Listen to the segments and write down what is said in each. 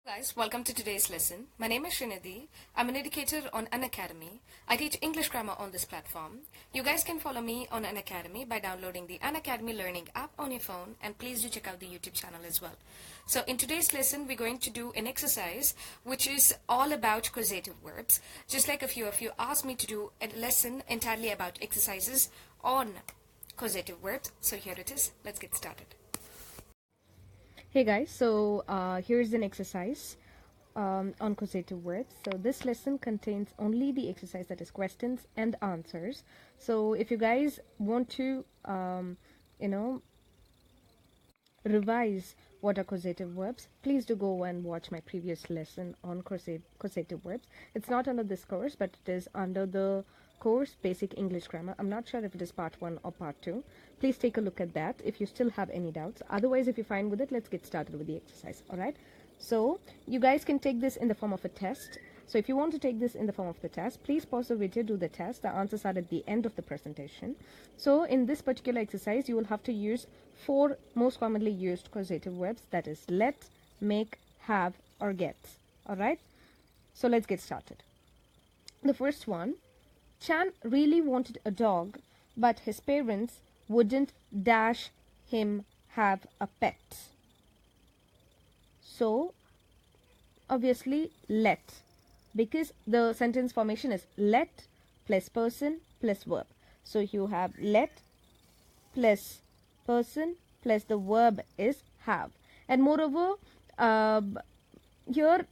Guys, welcome to today's lesson. My name is Srinidhi. I'm an educator on Unacademy. I teach English grammar on this platform. You guys can follow me on Unacademy by downloading the Unacademy Learning app on your phone, and please do check out the YouTube channel as well. So in today's lesson, we're going to do an exercise which is all about causative verbs. Just like a few of you asked me to do a lesson entirely about exercises on causative verbs. So here it is. Let's get started. Hey guys, so here's an exercise on causative verbs. So this lesson contains only the exercise, that is questions and answers. So if you guys want to revise what are causative verbs, please do go and watch my previous lesson on causative verbs. It's not under this course, but it is under the course Basic English Grammar. I'm not sure if it is part 1 or part 2. Please take a look at that if you still have any doubts. Otherwise, if you're fine with it, let's get started with the exercise. Alright, so you guys can take this in the form of a test. So if you want to take this in the form of the test, please pause the video, do the test. The answers are at the end of the presentation. So in this particular exercise, you will have to use 4 most commonly used causative verbs, that is let, make, have, or get. Alright, so let's get started. The first one, Chan really wanted a dog, but his parents wouldn't dash him have a pet. So obviously let, because the sentence formation is let plus person plus verb. So you have let plus person plus the verb is have. And moreover, here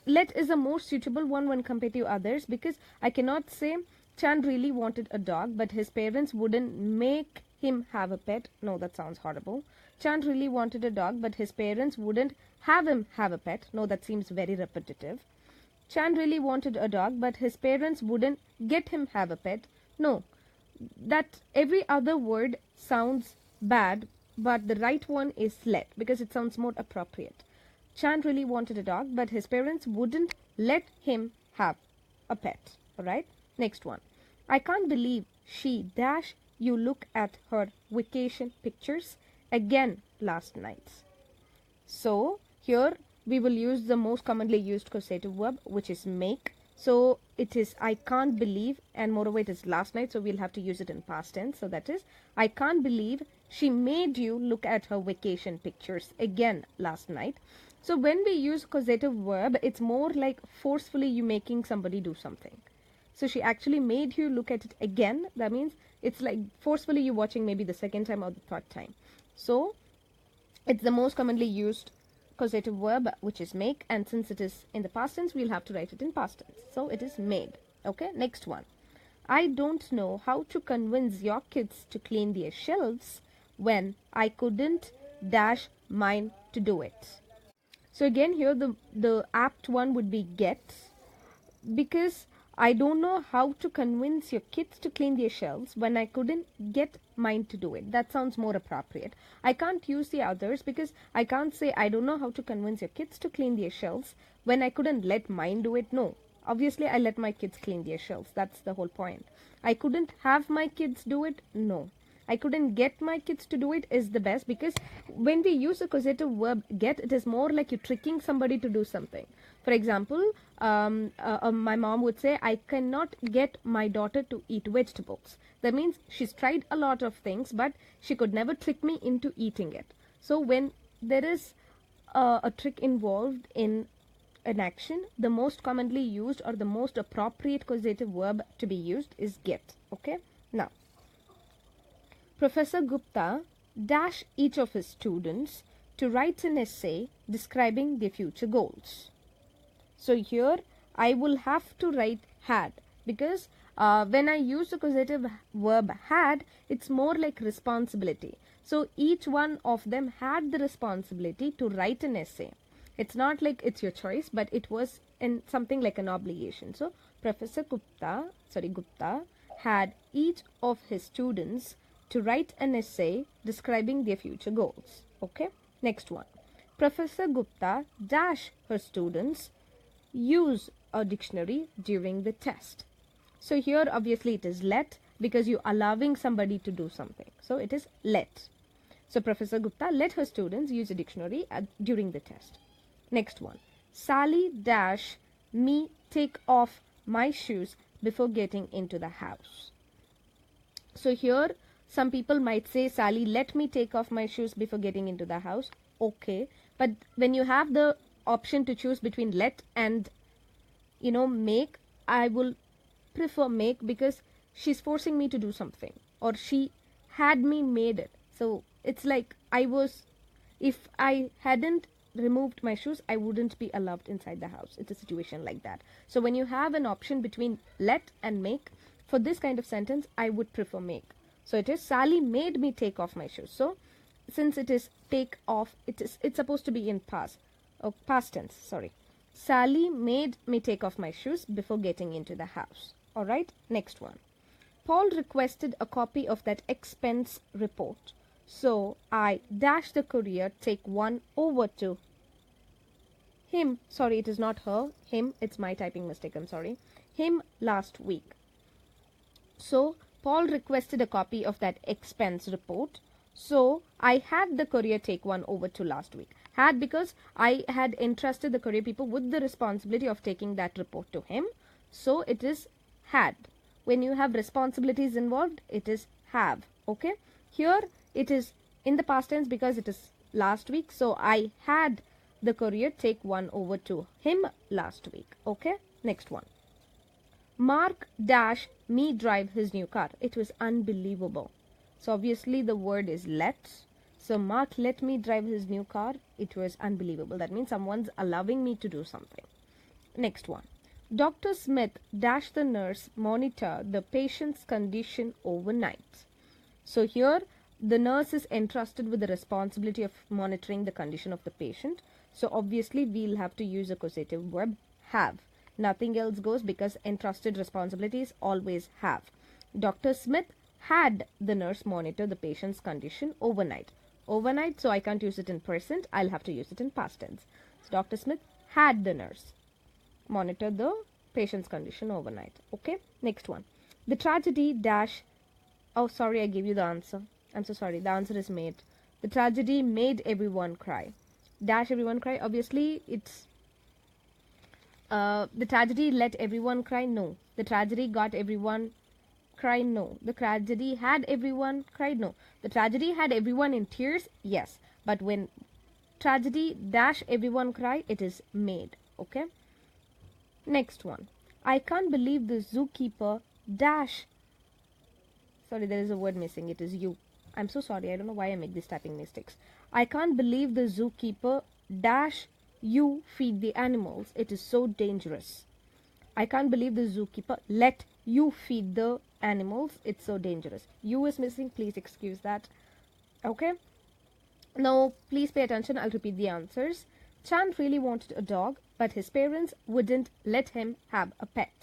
let is a more suitable one when compared to others, because I cannot say Chan really wanted a dog, but his parents wouldn't make him have a pet. No, that sounds horrible. Chan really wanted a dog, but his parents wouldn't have him have a pet. No, that seems very repetitive. Chan really wanted a dog, but his parents wouldn't get him have a pet. No, that every other word sounds bad, but the right one is let, because it sounds more appropriate. Chan really wanted a dog, but his parents wouldn't let him have a pet. Alright, next one. I can't believe she dash you look at her vacation pictures again last night. So here we will use the most commonly used causative verb, which is make. So it is I can't believe, and moreover it is last night, so we'll have to use it in past tense. So that is I can't believe she made you look at her vacation pictures again last night. So when we use causative verb, it's more like forcefully you making somebody do something. So she actually made you look at it again. That means it's like forcefully you watching maybe the second time or the third time. So it's the most commonly used causative verb, which is make, and since it is in the past tense, we'll have to write it in past tense. So it is made. Okay, next one. I don't know how to convince your kids to clean their shelves when I couldn't dash mine to do it. So again here the apt one would be get, because I don't know how to convince your kids to clean their shelves when I couldn't get mine to do it. That sounds more appropriate. I can't use the others because I can't say I don't know how to convince your kids to clean their shelves when I couldn't let mine do it. No, obviously I let my kids clean their shelves. That's the whole point. I couldn't have my kids do it. No, I couldn't get my kids to do it is the best, because when we use a causative verb get, it is more like you're tricking somebody to do something. For example, my mom would say, I cannot get my daughter to eat vegetables. That means she's tried a lot of things, but she could never trick me into eating it. So when there is a trick involved in an action, the most commonly used or the most appropriate causative verb to be used is get. Okay, now Professor Gupta dash each of his students to write an essay describing their future goals. So here I will have to write had, because when I use the causative verb had, it's more like responsibility. So each one of them had the responsibility to write an essay. It's not like it's your choice, but it was in something like an obligation. So Professor Gupta had each of his students to write an essay describing their future goals. Okay, next one. Professor Gupta dash her students use a dictionary during the test. So here obviously it is let, because you're allowing somebody to do something. So it is let. So Professor Gupta let her students use a dictionary during the test. Next one. Sally dash me take off my shoes before getting into the house. So here some people might say, Sally, let me take off my shoes before getting into the house. Okay, but when you have the option to choose between let and make, I will prefer make, because she's forcing me to do something, or she had me made it. So it's like if I hadn't removed my shoes, I wouldn't be allowed inside the house. It's a situation like that. So when you have an option between let and make, for this kind of sentence, I would prefer make. So it is, Sally made me take off my shoes. So since it is take off, it's supposed to be in past tense, sorry. Sally made me take off my shoes before getting into the house. Alright, next one. Paul requested a copy of that expense report. So I dash the courier take one over to him. Sorry, it is not her. Him, it's my typing mistake, I'm sorry. Him last week. So Paul requested a copy of that expense report. So I had the courier take one over to last week. Had, because I had entrusted the courier people with the responsibility of taking that report to him. So it is had. When you have responsibilities involved, it is have. Okay. Here it is in the past tense because it is last week. So I had the courier take one over to him last week. Okay. Next one. Mark dash me drive his new car. It was unbelievable. So obviously the word is let. So Mark let me drive his new car. It was unbelievable. That means someone's allowing me to do something. Next one. Dr. Smith dash the nurse monitor the patient's condition overnight. So here the nurse is entrusted with the responsibility of monitoring the condition of the patient. So obviously we'll have to use a causative verb have. Nothing else goes, because entrusted responsibilities always have. Dr. Smith had the nurse monitor the patient's condition overnight. Overnight, so I can't use it in present. I'll have to use it in past tense. So Dr. Smith had the nurse monitor the patient's condition overnight. Okay, next one. The tragedy dash. Oh, sorry, I gave you the answer. I'm so sorry. The answer is made. The tragedy made everyone cry. Dash everyone cry. Obviously, it's the tragedy let everyone cry. No. The tragedy got everyone cry. No. The tragedy had everyone cry. No. The tragedy had everyone in tears. Yes. But when tragedy dash everyone cry, it is made. Okay. Next one. I can't believe the zookeeper dash. Sorry, there is a word missing. It is you. I'm so sorry. I don't know why I make these typing mistakes. I can't believe the zookeeper dash you feed the animals. It is so dangerous. I can't believe the zookeeper let you feed the animals. It's so dangerous. You is missing. Please excuse that. Okay. Now, please pay attention. I'll repeat the answers. Chan really wanted a dog, but his parents wouldn't let him have a pet.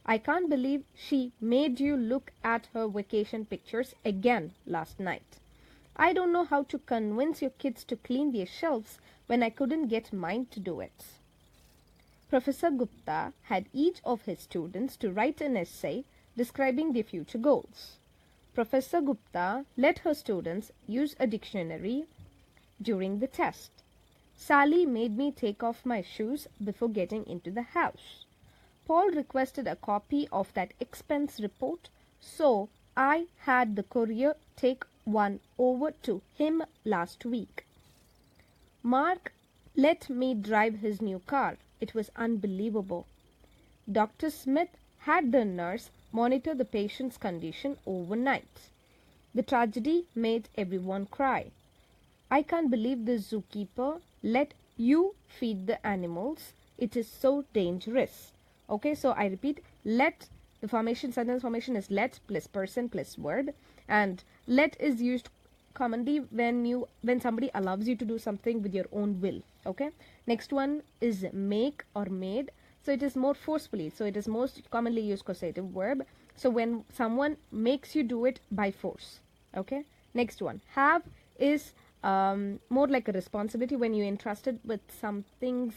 I can't believe she made you look at her vacation pictures again last night. I don't know how to convince your kids to clean their shelves when I couldn't get mine to do it. Professor Gupta had each of his students to write an essay describing their future goals. Professor Gupta let her students use a dictionary during the test. Sally made me take off my shoes before getting into the house. Paul requested a copy of that expense report, so I had the courier take one over to him last week. Mark let me drive his new car. It was unbelievable. Dr. Smith had the nurse monitor the patient's condition overnight. The tragedy made everyone cry. I can't believe the zookeeper let you feed the animals. It is so dangerous. Okay, so I repeat, let, the formation, sentence formation is let plus person plus verb, and let is used commonly when somebody allows you to do something with your own will. Okay, next one is make or made, so it is more forcefully, so it is most commonly used causative verb. So when someone makes you do it by force. Okay, next one, have is more like a responsibility when you're entrusted with something,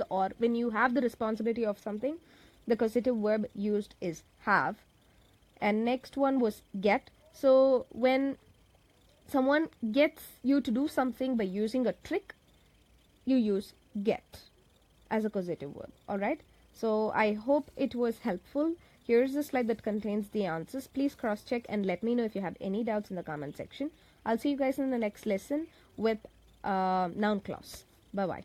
or when you have the responsibility of something. The causative verb used is have. And next one was get. So when someone gets you to do something by using a trick, you use get. as a causative verb. Alright, so I hope it was helpful. Here's the slide that contains the answers. Please cross check and let me know if you have any doubts in the comment section. I'll see you guys in the next lesson with noun clause. Bye bye.